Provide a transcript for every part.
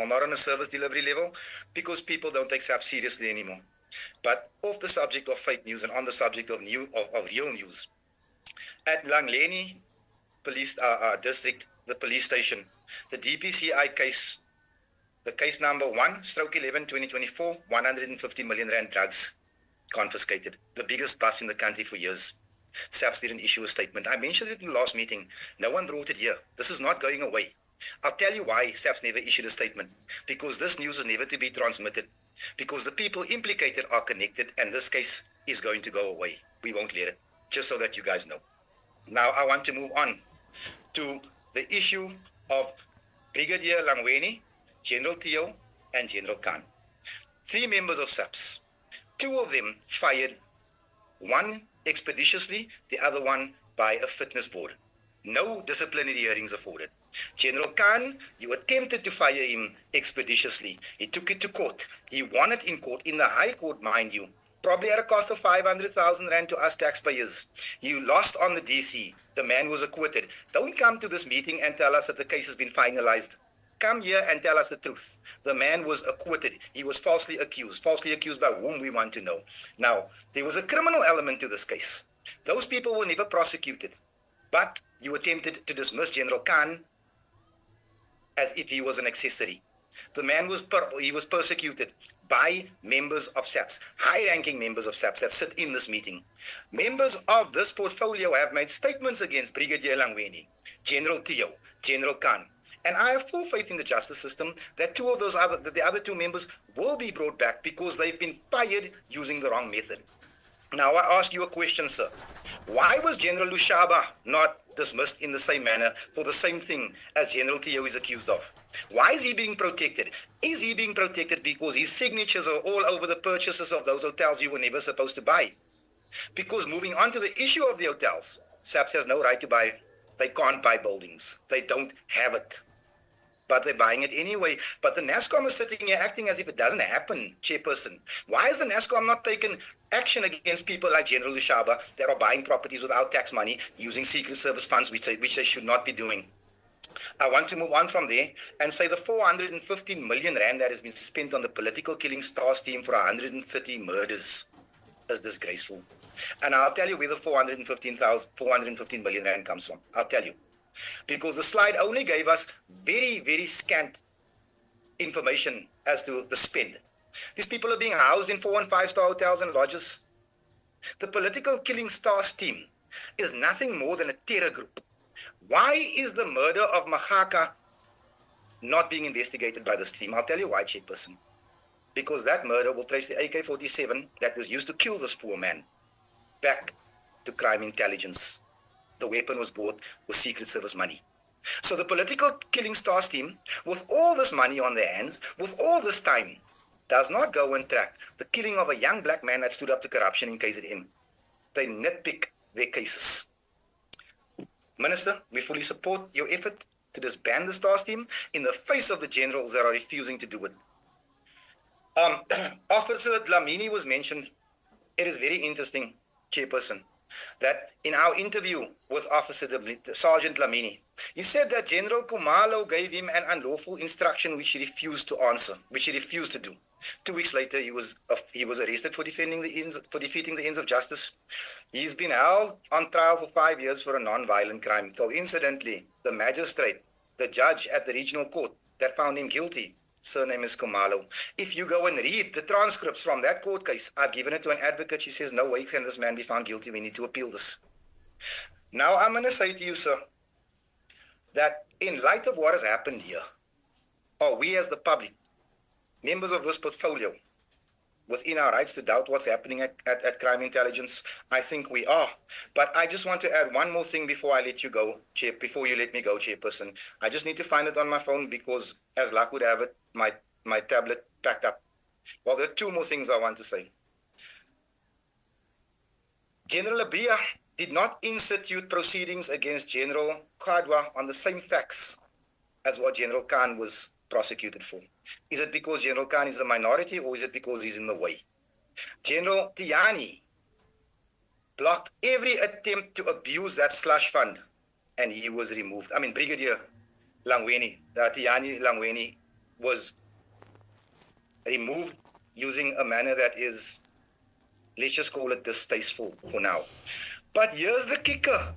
well, not on a service delivery level, because people don't take SAPS seriously anymore. But off the subject of fake news and on the subject of real news, at Langleni Police District, the police station, the DPCI case, the case number 1/11/2024, 150 million rand drugs confiscated, the biggest bust in the country for years. SAPS didn't issue a statement. I mentioned it in the last meeting. No one brought it here. This is not going away. I'll tell you why SAPS never issued a statement. Because this news is never to be transmitted. Because the people implicated are connected, and this case is going to go away. We won't let it. Just so that you guys know. Now I want to move on to the issue of Brigadier Langweni, General Theo, and General Khan. 3 members of SAPS. 2 of them fired, one expeditiously, the other one by a fitness board. No disciplinary hearings afforded. General Khan, you attempted to fire him expeditiously. He took it to court. He won it in court, in the High Court, mind you. Probably at a cost of 500,000 rand to us taxpayers. You lost on the DC. The man was acquitted. Don't come to this meeting and tell us that the case has been finalized. Come here and tell us the truth. The man was acquitted. He was falsely accused. Falsely accused by whom, we want to know. Now, there was a criminal element to this case. Those people were never prosecuted. But you attempted to dismiss General Khan as if he was an accessory. The man was persecuted by members of SAPS, high-ranking members of SAPS that sit in this meeting. Members of this portfolio have made statements against Brigadier Langweni, General Theo, General Khan. And I have full faith in the justice system that the other 2 members will be brought back because they've been fired using the wrong method. Now I ask you a question, sir. Why was General Lushaba not dismissed in the same manner for the same thing as General Theo is accused of? Why is he being protected? Is he being protected because his signatures are all over the purchases of those hotels you were never supposed to buy? Because moving on to the issue of the hotels, SAPS has no right to buy. They can't buy buildings. They don't have it. But they're buying it anyway. But the NASCOM is sitting here acting as if it doesn't happen, Chairperson. Why has the NASCOM not taken action against people like General Lushaba that are buying properties without tax money, using Secret Service funds, which they should not be doing? I want to move on from there and say the 415 million rand that has been spent on the political killing stars team for 130 murders is disgraceful. And I'll tell you where the 415 million rand comes from. I'll tell you. Because the slide only gave us very, very scant information as to the spend. These people are being housed in 4- and 5-star hotels and lodges. The political killing stars team is nothing more than a terror group. Why is the murder of Magaka not being investigated by this team? I'll tell you why, Chairperson. Because that murder will trace the AK-47 that was used to kill this poor man back to crime intelligence. The weapon was bought with Secret Service money. So the political killing stars team, with all this money on their hands, with all this time, does not go and track the killing of a young black man that stood up to corruption in KZN. They nitpick their cases. Minister, we fully support your effort to disband the stars team in the face of the generals that are refusing to do it. Officer Dlamini was mentioned. It is very interesting, Chairperson, that in our interview with Sergeant Dlamini, he said that General Kumalo gave him an unlawful instruction which he refused to answer, which he refused to do. 2 weeks later, he was arrested for defeating the ends of justice. He's been held on trial for 5 years for a non-violent crime. Coincidentally, the magistrate, the judge at the regional court that found him guilty, surname is Kumalo. If you go and read the transcripts from that court case, I've given it to an advocate. She says, no way can this man be found guilty. We need to appeal this. Now, I'm going to say to you, sir, that in light of what has happened here, are we as the public, members of this portfolio, within our rights to doubt what's happening at crime intelligence? I think we are. But I just want to add one more thing before I let you go, before you let me go, Chairperson. I just need to find it on my phone because, as luck would have it, my tablet packed up. Well, there are 2 more things I want to say. General Abia did not institute proceedings against General Kadwa on the same facts as what General Khan was prosecuted for. Is it because General Khan is a minority, or is it because he's in the way? General Tiani blocked every attempt to abuse that slush fund, and he was removed. I mean, Brigadier Langweni, Tiani Langweni was removed using a manner that is, let's just call it distasteful for now. But here's the kicker.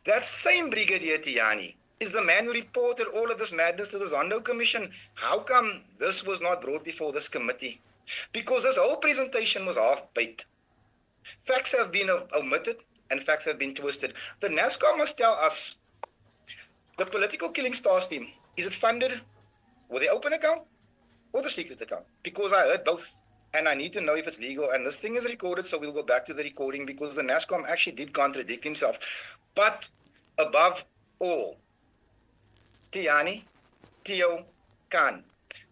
That same Brigadier Tiani is the man who reported all of this madness to the Zondo Commission. How come this was not brought before this committee? Because this whole presentation was half-baked. Facts have been omitted and facts have been twisted. The NASCAR must tell us, the political killing stars team, is it funded with the open account or the secret account? Because I heard both. And I need to know if it's legal. And this thing is recorded, so we'll go back to the recording because the NASCOM actually did contradict himself. But above all, Tiani, Tio, Khan,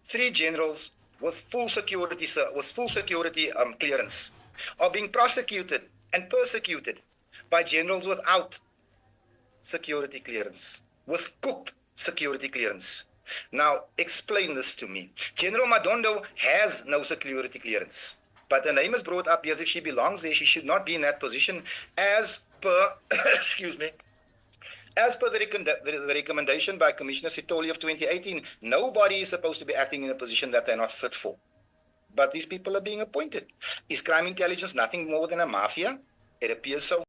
3 generals with full security clearance are being prosecuted and persecuted by generals without security clearance, with cooked security clearance. Now, explain this to me. General Madondo has no security clearance, but the name is brought up as if she belongs there. She should not be in that position as per, excuse me, as per the recommendation by Commissioner Sitoli of 2018. Nobody is supposed to be acting in a position that they're not fit for. But these people are being appointed. Is crime intelligence nothing more than a mafia? It appears so.